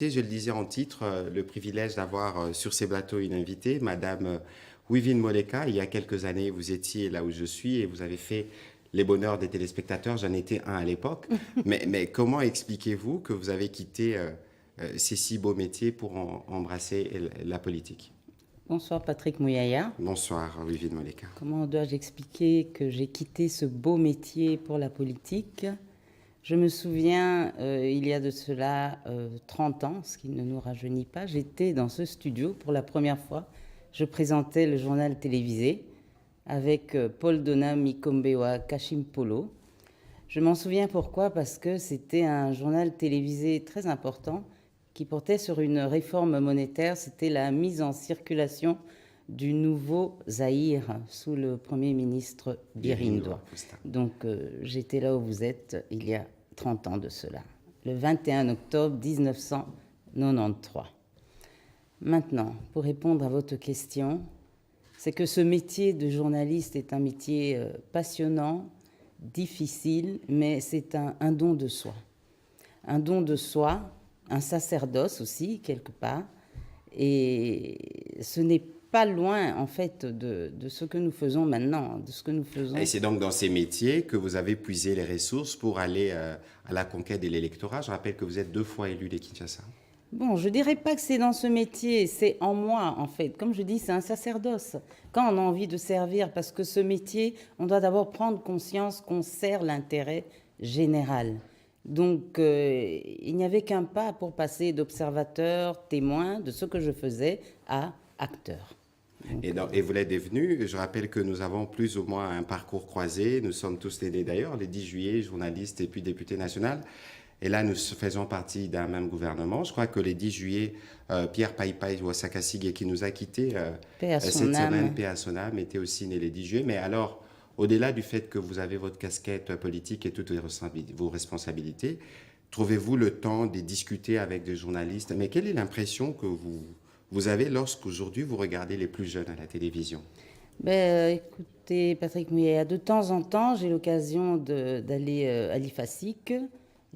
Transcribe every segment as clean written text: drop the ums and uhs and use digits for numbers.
Je le disais en titre, le privilège d'avoir sur ces plateaux une invitée, Madame Wivine Moleka. Il y a quelques années, vous étiez là où je suis et vous avez fait les bonheurs des téléspectateurs. J'en étais un à l'époque. Mais comment expliquez-vous que vous avez quitté ces si beaux métiers pour embrasser la politique? Bonsoir Patrick Mouyaya. Bonsoir, Wivine Moleka. Comment dois-je expliquer que j'ai quitté ce beau métier pour la politique? Je me souviens, il y a de cela 30 ans, ce qui ne nous rajeunit pas, j'étais dans ce studio pour la première fois. Je présentais le journal télévisé avec Paul Dona Mikombewa Kashimpolo. Je m'en souviens pourquoi, parce que c'était un journal télévisé très important qui portait sur une réforme monétaire. C'était la mise en circulation du nouveau Zaïre sous le Premier ministre Birindoa. Donc j'étais là où vous êtes il y a 30 ans de cela, le 21 octobre 1993. Maintenant, pour répondre à votre question, c'est que ce métier de journaliste est un métier passionnant, difficile, mais c'est un don de soi. Un don de soi, un sacerdoce aussi, quelque part. Et ce n'est pas loin, en fait, de ce que nous faisons maintenant, de ce que nous faisons. Et c'est donc dans ces métiers que vous avez puisé les ressources pour aller à la conquête de l'électorat. Je rappelle que vous êtes 2 fois élu de Kinshasa. Bon, je dirais pas que c'est dans ce métier, c'est en moi, en fait. Comme je dis, c'est un sacerdoce. Quand on a envie de servir, parce que ce métier, on doit d'abord prendre conscience qu'on sert l'intérêt général. Donc, il n'y avait qu'un pas pour passer d'observateur, témoin de ce que je faisais à acteur. Et vous l'êtes devenu. Je rappelle que nous avons plus ou moins un parcours croisé. Nous sommes tous aidés d'ailleurs, les 10 juillet, journalistes et puis députés national. Et là, nous faisons partie d'un même gouvernement. Je crois que les 10 juillet, Pierre Paipai Ouassakassigé, qui nous a quittés cette semaine, paix à son âme, était aussi né les 10 juillet. Mais alors, au-delà du fait que vous avez votre casquette politique et toutes vos responsabilités, trouvez-vous le temps de discuter avec des journalistes? Mais quelle est l'impression que vous avez lorsqu'aujourd'hui vous regardez les plus jeunes à la télévision? Écoutez, Patrick Mouyaya, de temps en temps, j'ai l'occasion d'aller à l'IFASIC,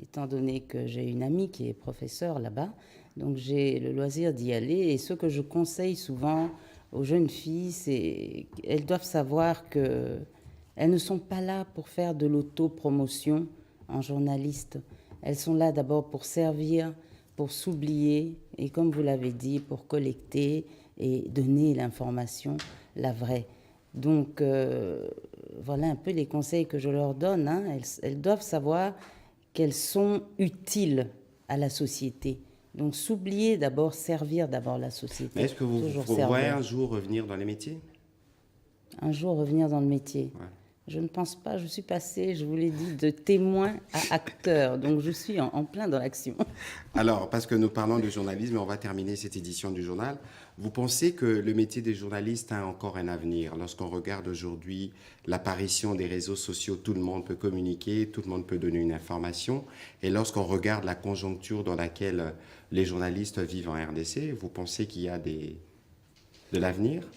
étant donné que j'ai une amie qui est professeure là-bas. Donc j'ai le loisir d'y aller. Et ce que je conseille souvent aux jeunes filles, c'est qu'elles doivent savoir qu'elles ne sont pas là pour faire de l'autopromotion en journaliste. Elles sont là d'abord pour servir, pour s'oublier, et comme vous l'avez dit, pour collecter et donner l'information, la vraie. Donc voilà un peu les conseils que je leur donne. Hein. Elles doivent savoir qu'elles sont utiles à la société. Donc s'oublier d'abord, servir d'abord la société. Mais est-ce que vous voyez un jour revenir dans les métiers? Un jour revenir dans le métier? Ouais. Je ne pense pas, je suis passée, je vous l'ai dit, de témoin à acteur. Donc je suis en plein dans l'action. Alors, parce que nous parlons de journalisme, et on va terminer cette édition du journal. Vous pensez que le métier des journalistes a encore un avenir? Lorsqu'on regarde aujourd'hui l'apparition des réseaux sociaux, tout le monde peut communiquer, tout le monde peut donner une information. Et lorsqu'on regarde la conjoncture dans laquelle les journalistes vivent en RDC, vous pensez qu'il y a de l'avenir?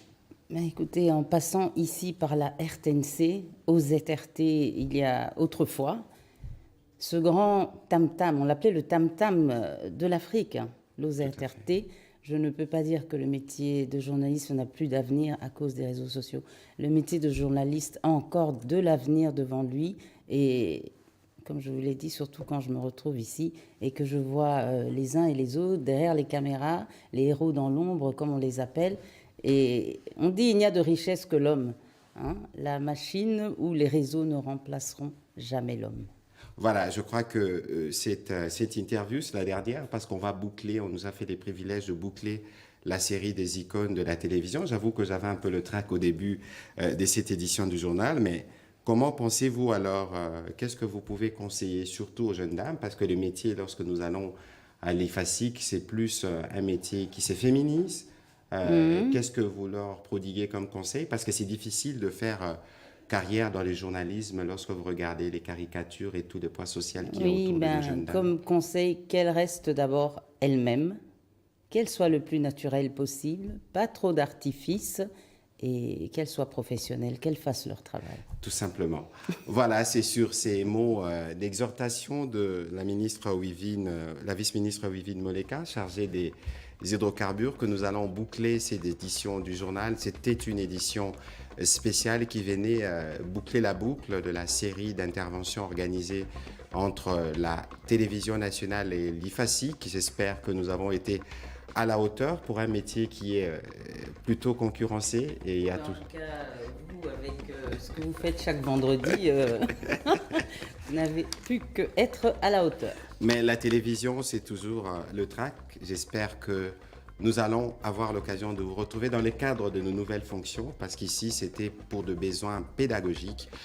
Écoutez, en passant ici par la RTNC, au ZRT, il y a autrefois, ce grand tam-tam, on l'appelait le tam-tam de l'Afrique, hein, l'OZRT. Je ne peux pas dire que le métier de journaliste n'a plus d'avenir à cause des réseaux sociaux. Le métier de journaliste a encore de l'avenir devant lui. Et comme je vous l'ai dit, surtout quand je me retrouve ici et que je vois les uns et les autres derrière les caméras, les héros dans l'ombre, comme on les appelle. Et on dit il n'y a de richesse que l'homme. Hein. La machine ou les réseaux ne remplaceront jamais l'homme. Voilà, je crois que cette interview, c'est la dernière, parce qu'on va boucler, on nous a fait les privilèges de boucler la série des icônes de la télévision. J'avoue que j'avais un peu le trac au début de cette édition du journal, mais comment pensez-vous alors, qu'est-ce que vous pouvez conseiller, surtout aux jeunes dames, parce que le métier, lorsque nous allons à l'IFASIC, c'est plus un métier qui se féminise. Qu'est-ce que vous leur prodiguez comme conseil? Parce que c'est difficile de faire carrière dans le journalisme lorsque vous regardez les caricatures et tout le poids social qui est autour de nos jeunes dames. Comme conseil, qu'elles restent d'abord elles-mêmes, qu'elles soient le plus naturelles possible, pas trop d'artifice, et qu'elles soient professionnelles, qu'elles fassent leur travail. Tout simplement. Voilà, c'est sur ces mots d'exhortation de la ministre Wivine, la vice-ministre Wivine Moleka, chargée des hydrocarbures, que nous allons boucler cette édition du journal. C'était une édition spéciale qui venait boucler la boucle de la série d'interventions organisées entre la télévision nationale et l'IFACI, qui j'espère que nous avons été à la hauteur pour un métier qui est plutôt concurrencé. Et il y a tout. En tout cas, vous, avec ce que vous faites chaque vendredi, vous n'avez plus qu'être à la hauteur. Mais la télévision, c'est toujours le trac. J'espère que nous allons avoir l'occasion de vous retrouver dans le cadre de nos nouvelles fonctions, parce qu'ici, c'était pour des besoins pédagogiques.